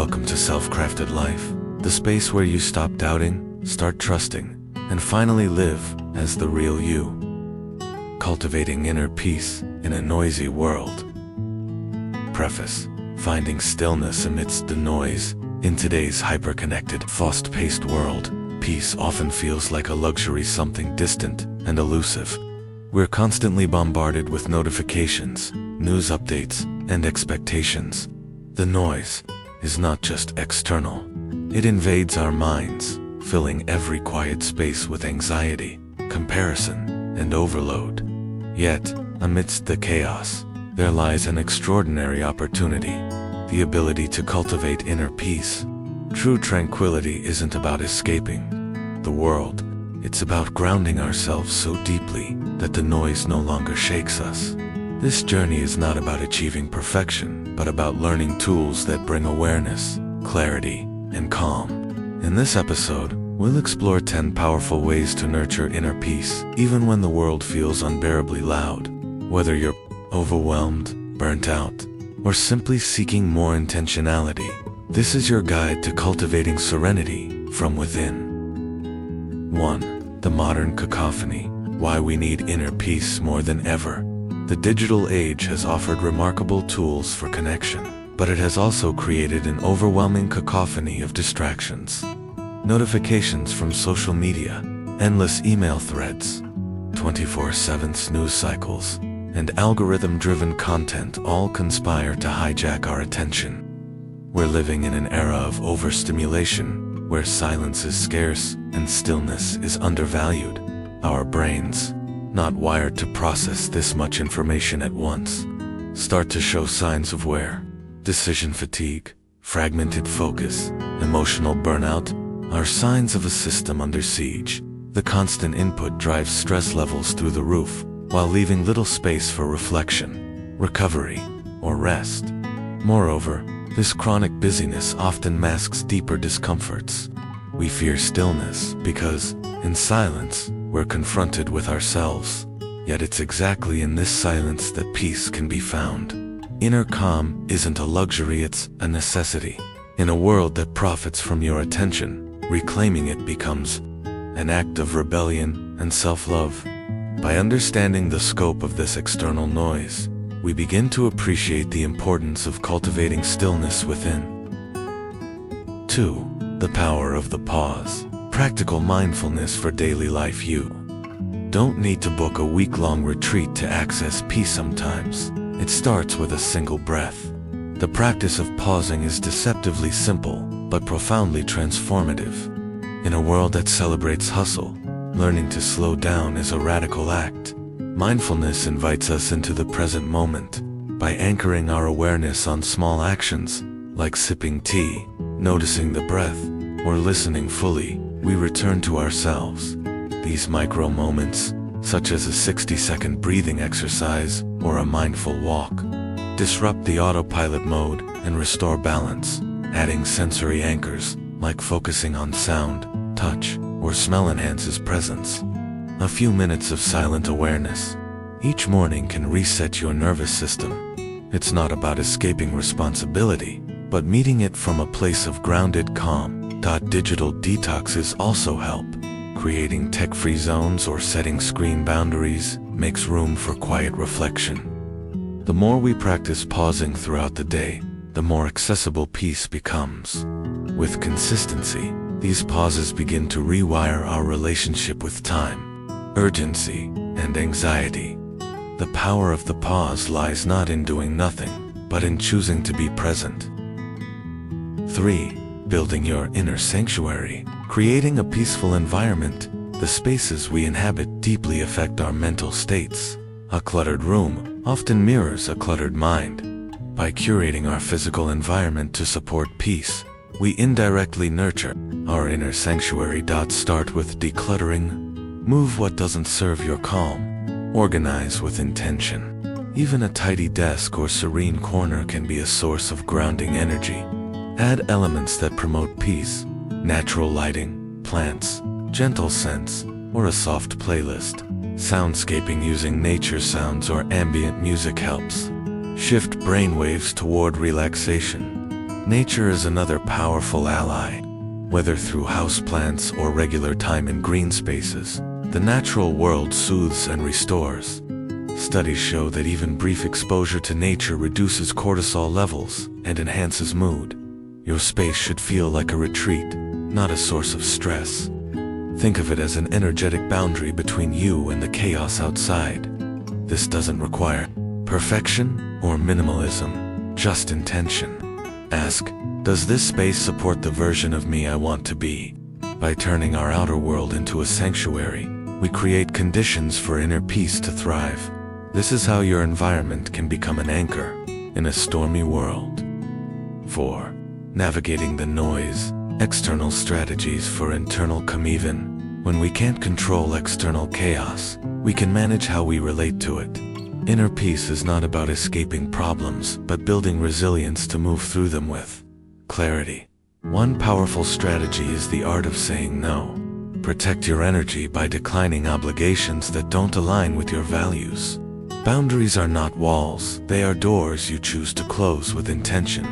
Welcome to SelfCrafted Life, the space where you stop doubting, start trusting, and finally live as the real you. Cultivating inner peace in a noisy world. Preface: finding stillness amidst the noise. In today's hyper-connected, fast-paced world, peace often feels like a luxury, something distant and elusive. We're constantly bombarded with notifications, news updates, and expectations. The noise is not just external. It invades our minds, filling every quiet space with anxiety, comparison, and overload. Yet, amidst the chaos, there lies an extraordinary opportunity: the ability to cultivate inner peace. True tranquility isn't about escaping the world. It's about grounding ourselves so deeply that the noise no longer shakes us. This journey is not about achieving perfection, but about learning tools that bring awareness, clarity, and calm. In this episode, we'll explore 10 powerful ways to nurture inner peace, even when the world feels unbearably loud. Whether you're overwhelmed, burnt out, or simply seeking more intentionality, this is your guide to cultivating serenity from within. 1. The modern cacophony: why we need inner peace more than ever. The digital age has offered remarkable tools for connection, but it has also created an overwhelming cacophony of distractions. Notifications from social media, endless email threads, 24/7 news cycles, and algorithm-driven content all conspire to hijack our attention. We're living in an era of overstimulation, where silence is scarce and stillness is undervalued. Our brains, not wired to process this much information at once, start to show signs of wear. Decision fatigue, fragmented focus, emotional burnout are signs of a system under siege. The constant input drives stress levels through the roof, while leaving little space for reflection, recovery, or rest. Moreover, this chronic busyness often masks deeper discomforts. We fear stillness because, in silence, we're confronted with ourselves. Yet it's exactly in this silence that peace can be found. Inner calm isn't a luxury, it's a necessity. In a world that profits from your attention, reclaiming it becomes an act of rebellion and self-love. By understanding the scope of this external noise, we begin to appreciate the importance of cultivating stillness within. 2. The power of the pause. Practical mindfulness for daily life. You don't need to book a week-long retreat to access peace. Sometimes it starts with a single breath. The practice of pausing is deceptively simple, but profoundly transformative. In a world that celebrates hustle, learning to slow down is a radical act. Mindfulness invites us into the present moment. By anchoring our awareness on small actions, like sipping tea, noticing the breath, or listening fully, we return to ourselves. These micro moments, such as a 60-second breathing exercise or a mindful walk, disrupt the autopilot mode and restore balance, adding sensory anchors, like focusing on sound, touch, or smell enhances presence. A few minutes of silent awareness each morning can reset your nervous system. It's not about escaping responsibility, but meeting it from a place of grounded calm. Digital detoxes also help. Creating tech-free zones or setting screen boundaries makes room for quiet reflection. The more we practice pausing throughout the day, the more accessible peace becomes. With consistency, these pauses begin to rewire our relationship with time, urgency, and anxiety. The power of the pause lies not in doing nothing, but in choosing to be present. 3. Building your inner sanctuary. Creating a peaceful environment. The spaces we inhabit deeply affect our mental states. A cluttered room often mirrors a cluttered mind. By curating our physical environment to support peace, we indirectly nurture our inner sanctuary. Start with decluttering. Move what doesn't serve your calm. Organize with intention. Even a tidy desk or serene corner can be a source of grounding energy. Add elements that promote peace: natural lighting, plants, gentle scents, or a soft playlist. Soundscaping using nature sounds or ambient music helps. Shift brainwaves toward relaxation. Nature is another powerful ally. Whether through houseplants or regular time in green spaces, the natural world soothes and restores. Studies show that even brief exposure to nature reduces cortisol levels and enhances mood. Your space should feel like a retreat, not a source of stress. Think of it as an energetic boundary between you and the chaos outside. This doesn't require perfection or minimalism, just intention. Ask, does this space support the version of me I want to be? By turning our outer world into a sanctuary, we create conditions for inner peace to thrive. This is how your environment can become an anchor in a stormy world. 4. Navigating the noise. External strategies for internal calm. Even when we can't control external chaos, we can manage how we relate to it. Inner peace is not about escaping problems, but building resilience to move through them with clarity. One powerful strategy is the art of saying no. Protect your energy by declining obligations that don't align with your values. Boundaries are not walls, they are doors you choose to close with intention.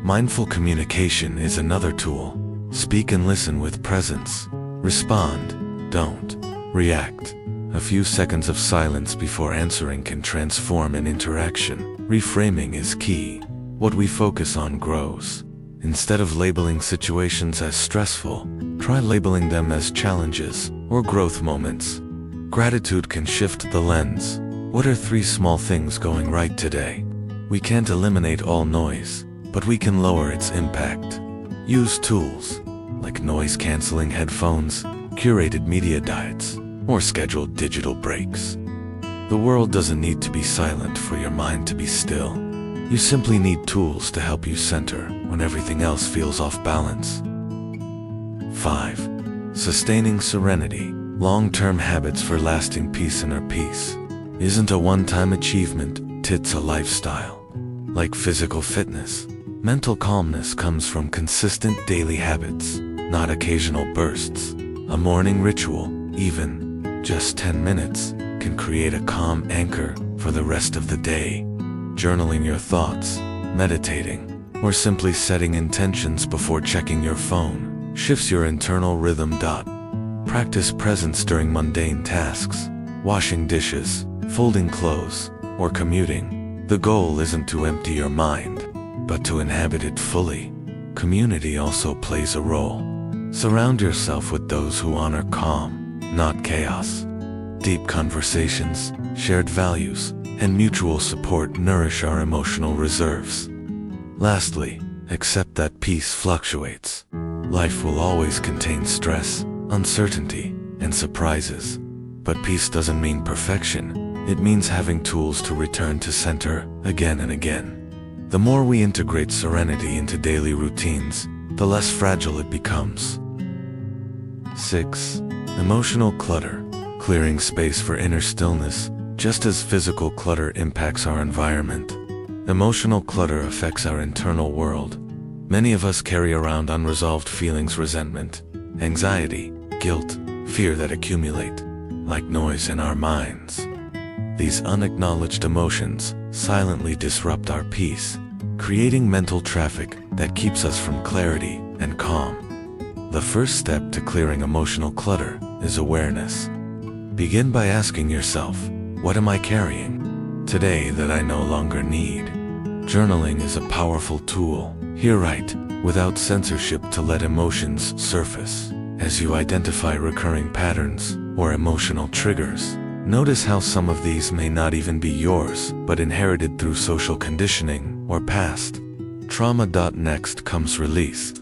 Mindful communication is another tool. Speak and listen with presence. Respond, don't react. A few seconds of silence before answering can transform an interaction. Reframing is key. What we focus on grows. Instead of labeling situations as stressful, try labeling them as challenges or growth moments. Gratitude can shift the lens. What are 3 small things going right today? We can't eliminate all noise, but we can lower its impact. Use tools like noise-canceling headphones, curated media diets, or scheduled digital breaks. The world doesn't need to be silent for your mind to be still. You simply need tools to help you center when everything else feels off balance. 5. Sustaining serenity. Long-term habits for lasting peace. Inner peace isn't a one-time achievement, it's a lifestyle. Like physical fitness, mental calmness comes from consistent daily habits, not occasional bursts. A morning ritual, even just 10 minutes, can create a calm anchor for the rest of the day. Journaling your thoughts, meditating, or simply setting intentions before checking your phone shifts your internal rhythm. Practice presence during mundane tasks, washing dishes, folding clothes, or commuting. The goal isn't to empty your mind, but to inhabit it fully. Community also plays a role. Surround yourself with those who honor calm, not chaos. Deep conversations, shared values, and mutual support nourish our emotional reserves. Lastly, accept that peace fluctuates. Life will always contain stress, uncertainty, and surprises. But peace doesn't mean perfection. It means having tools to return to center again and again. The more we integrate serenity into daily routines, the less fragile it becomes. 6. Emotional clutter. Clearing space for inner stillness. Just as physical clutter impacts our environment, emotional clutter affects our internal world. Many of us carry around unresolved feelings, resentment, anxiety, guilt, fear that accumulate like noise in our minds. These unacknowledged emotions silently disrupt our peace, creating mental traffic that keeps us from clarity and calm. The first step to clearing emotional clutter is awareness. Begin by asking yourself, what am I carrying today that I no longer need? Journaling is a powerful tool. Here, write without censorship to let emotions surface. As you identify recurring patterns or emotional triggers, notice how some of these may not even be yours, but inherited through social conditioning or past trauma. Next comes release.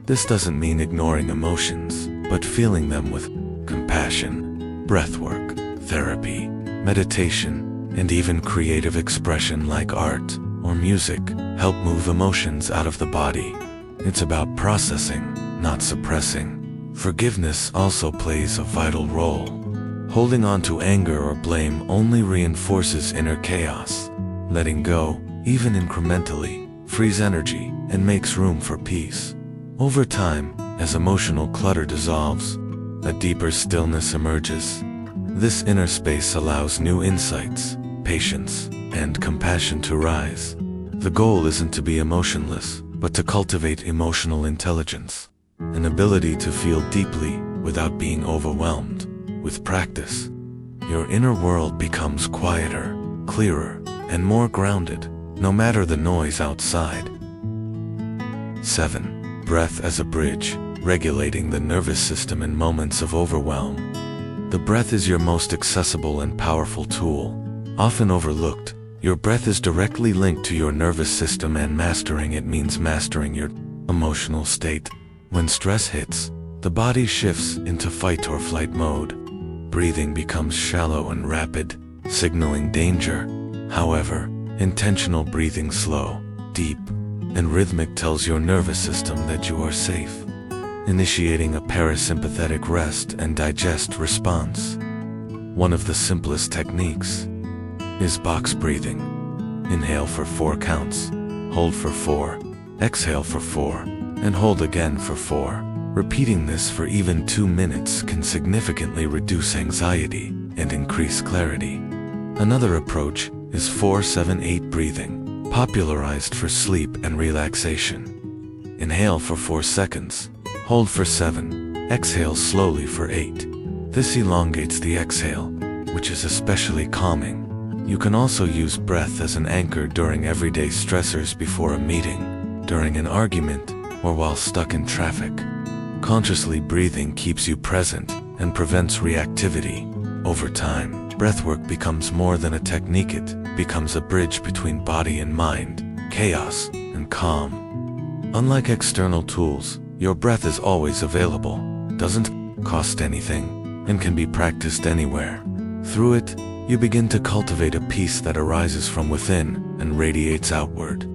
This doesn't mean ignoring emotions, but feeling them with compassion. Breathwork, therapy, meditation, and even creative expression like art or music help move emotions out of the body. It's about processing, not suppressing. Forgiveness also plays a vital role. Holding on to anger or blame only reinforces inner chaos. Letting go, even incrementally, frees energy and makes room for peace. Over time, as emotional clutter dissolves, a deeper stillness emerges. This inner space allows new insights, patience, and compassion to rise. The goal isn't to be emotionless, but to cultivate emotional intelligence, an ability to feel deeply without being overwhelmed. With practice, your inner world becomes quieter, clearer, and more grounded, no matter the noise outside. 7. Breath as a bridge, regulating the nervous system in moments of overwhelm. The breath is your most accessible and powerful tool. Often overlooked, your breath is directly linked to your nervous system, and mastering it means mastering your emotional state. When stress hits, the body shifts into fight or flight mode. Breathing becomes shallow and rapid, signaling danger. However, intentional breathing, slow, deep, and rhythmic, tells your nervous system that you are safe, initiating a parasympathetic rest and digest response. One of the simplest techniques is box breathing. Inhale for 4 counts, hold for 4, exhale for 4, and hold again for 4. Repeating this for even 2 minutes can significantly reduce anxiety and increase clarity. Another approach is 4-7-8 breathing, popularized for sleep and relaxation. Inhale for 4 seconds, hold for 7, exhale slowly for 8. This elongates the exhale, which is especially calming. You can also use breath as an anchor during everyday stressors, before a meeting, during an argument, or while stuck in traffic. Consciously breathing keeps you present and prevents reactivity. Over time, breathwork becomes more than a technique. It becomes a bridge between body and mind, chaos and calm. Unlike external tools, your breath is always available, doesn't cost anything, and can be practiced anywhere. Through it, you begin to cultivate a peace that arises from within and radiates outward.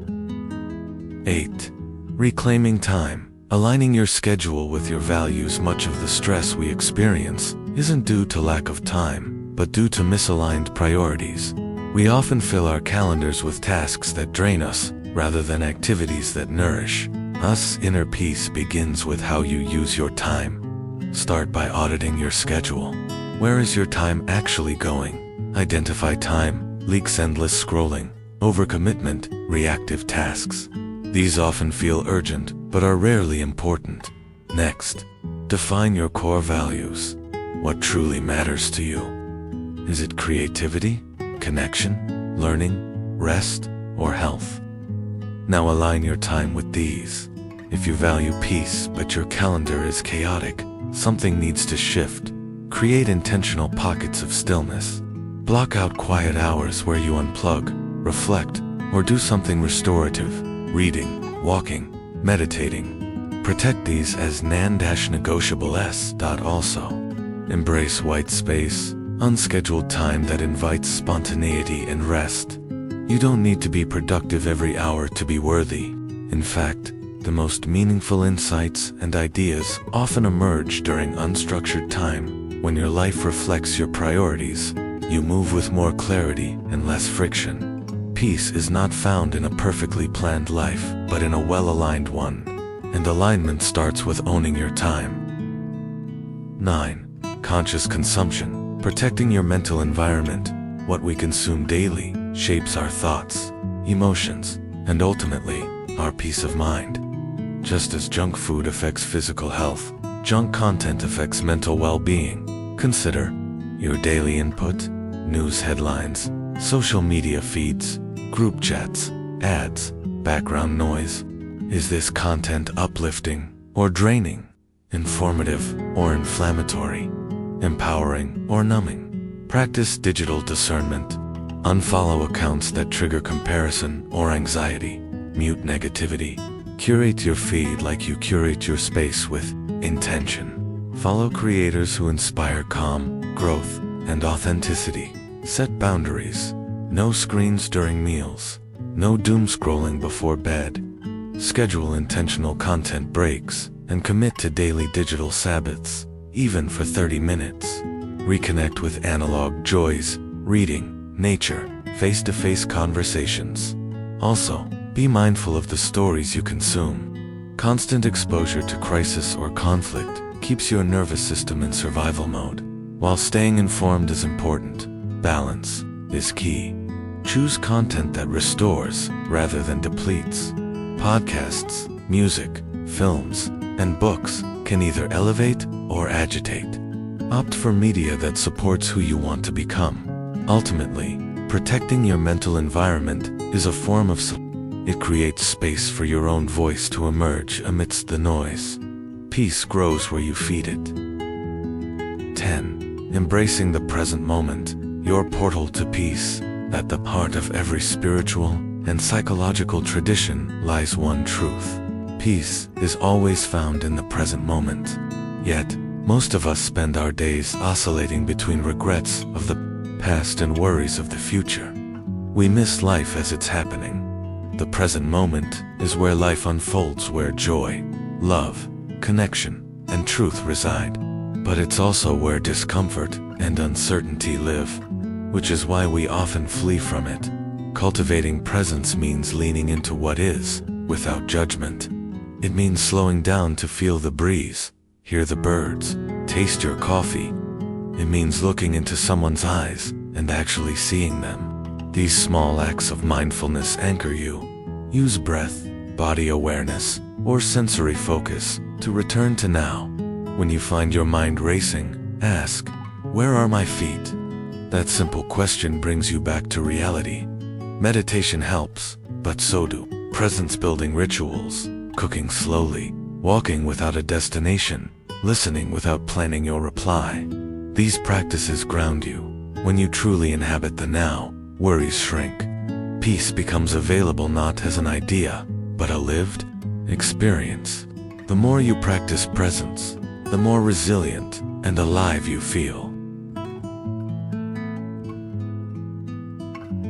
8. Reclaiming time. Aligning your schedule with your values. Much of the stress we experience isn't due to lack of time, but due to misaligned priorities. We often fill our calendars with tasks that drain us, rather than activities that nourish us. Inner peace begins with how you use your time. Start by auditing your schedule. Where is your time actually going? Identify time leaks: endless scrolling, overcommitment, reactive tasks. These often feel urgent, but are rarely important. Next, define your core values. What truly matters to you? Is it creativity, connection, learning, rest, or health? Now align your time with these. If you value peace but your calendar is chaotic, something needs to shift. Create intentional pockets of stillness. Block out quiet hours where you unplug, reflect, or do something restorative: reading, walking, meditating. Protect these as non-negotiables. Also, embrace white space, unscheduled time that invites spontaneity and rest. You don't need to be productive every hour to be worthy. In fact, the most meaningful insights and ideas often emerge during unstructured time. When your life reflects your priorities, you move with more clarity and less friction. Peace is not found in a perfectly planned life, but in a well-aligned one. And alignment starts with owning your time. 9. Conscious consumption. Protecting your mental environment. What we consume daily shapes our thoughts, emotions, and ultimately, our peace of mind. Just as junk food affects physical health, junk content affects mental well-being. Consider your daily input: news headlines, social media feeds, group chats, ads, background noise. Is this content uplifting or draining? Informative or inflammatory? Empowering or numbing? Practice digital discernment. Unfollow accounts that trigger comparison or anxiety. Mute negativity. Curate your feed like you curate your space with intention. Follow creators who inspire calm, growth, and authenticity. Set boundaries. No screens during meals. No doom scrolling before bed. Schedule intentional content breaks and commit to daily digital Sabbaths, even for 30 minutes. Reconnect with analog joys: reading, nature, face-to-face conversations. Also, be mindful of the stories you consume. Constant exposure to crisis or conflict keeps your nervous system in survival mode. While staying informed is important, balance is key. Choose content that restores rather than depletes. Podcasts, music, films, and books can either elevate or agitate. Opt for media that supports who you want to become. Ultimately, protecting your mental environment is a form of it creates space for your own voice to emerge amidst the noise. Peace grows where you feed it. 10. Embracing the present moment, your portal to peace. At the heart of every spiritual and psychological tradition lies one truth. Peace is always found in the present moment. Yet, most of us spend our days oscillating between regrets of the past and worries of the future. We miss life as it's happening. The present moment is where life unfolds, where joy, love, connection, and truth reside. But it's also where discomfort and uncertainty live, which is why we often flee from it. Cultivating presence means leaning into what is, without judgment. It means slowing down to feel the breeze, hear the birds, taste your coffee. It means looking into someone's eyes and actually seeing them. These small acts of mindfulness anchor you. Use breath, body awareness, or sensory focus to return to now. When you find your mind racing, ask, "Where are my feet?" That simple question brings you back to reality. Meditation helps, but so do presence-building rituals, cooking slowly, walking without a destination, listening without planning your reply. These practices ground you. When you truly inhabit the now, worries shrink. Peace becomes available not as an idea, but a lived experience. The more you practice presence, the more resilient and alive you feel.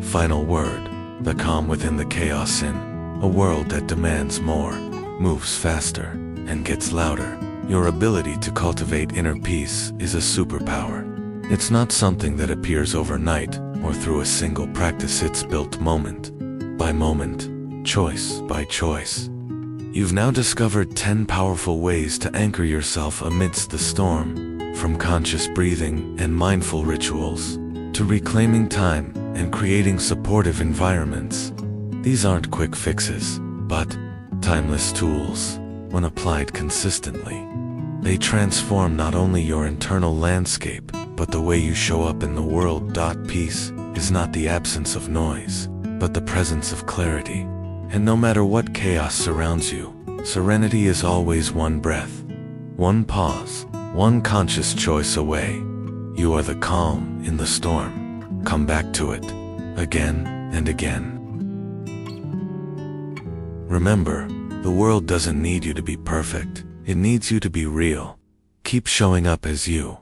Final word, the calm within the chaos in a world that demands more, moves faster, and gets louder. Your ability to cultivate inner peace is a superpower. It's not something that appears overnight or through a single practice. It's built moment by moment, choice by choice. You've now discovered 10 powerful ways to anchor yourself amidst the storm, from conscious breathing and mindful rituals to reclaiming time and creating supportive environments. These aren't quick fixes, but timeless tools. When applied consistently, they transform not only your internal landscape, but the way you show up in the world. Peace is not the absence of noise, but the presence of clarity. And no matter what chaos surrounds you, serenity is always one breath, one pause, one conscious choice away. You are the calm in the storm. Come back to it, again and again. Remember, the world doesn't need you to be perfect. It needs you to be real. Keep showing up as you.